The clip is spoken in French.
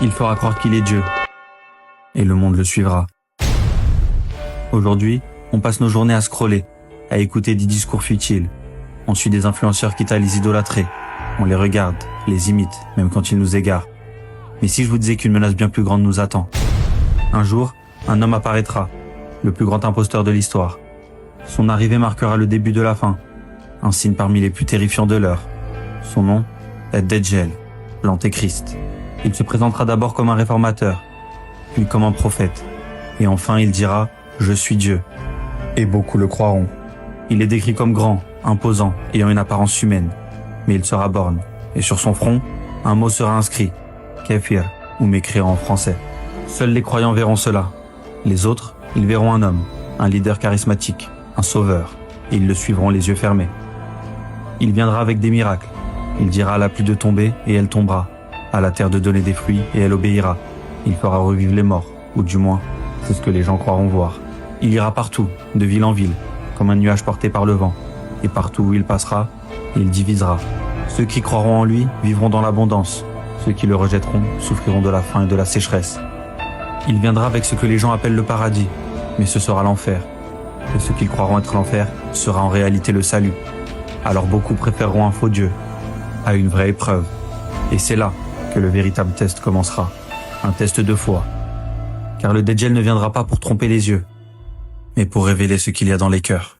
Il fera croire qu'il est Dieu. Et le monde le suivra. Aujourd'hui, on passe nos journées à scroller, à écouter des discours futiles. On suit des influenceurs quitte à les idolâtrer. On les regarde, les imite, même quand ils nous égarent. Mais si je vous disais qu'une menace bien plus grande nous attend? Un jour, un homme apparaîtra, le plus grand imposteur de l'histoire. Son arrivée marquera le début de la fin, un signe parmi les plus terrifiants de l'heure. Son nom est Dajjal, l'Antéchrist. Il se présentera d'abord comme un réformateur, puis comme un prophète, et enfin il dira « Je suis Dieu ». Et beaucoup le croiront. Il est décrit comme grand, imposant, ayant une apparence humaine, mais il sera borgne, et sur son front, un mot sera inscrit, Kafir, ou mécréant en français. Seuls les croyants verront cela. Les autres, ils verront un homme, un leader charismatique, un sauveur, et ils le suivront les yeux fermés. Il viendra avec des miracles. Il dira à la pluie de tomber, et elle tombera, à la terre de donner des fruits, et elle obéira. Il fera revivre les morts, ou du moins, c'est ce que les gens croiront voir. Il ira partout, de ville en ville, comme un nuage porté par le vent, et partout où il passera, il divisera. Ceux qui croiront en lui vivront dans l'abondance, ceux qui le rejetteront souffriront de la faim et de la sécheresse. Il viendra avec ce que les gens appellent le paradis, mais ce sera l'enfer. Et ce qu'ils croiront être l'enfer sera en réalité le salut. Alors beaucoup préféreront un faux Dieu à une vraie épreuve. Et c'est là que le véritable test commencera. Un test de foi. Car le Dajjal ne viendra pas pour tromper les yeux, mais pour révéler ce qu'il y a dans les cœurs.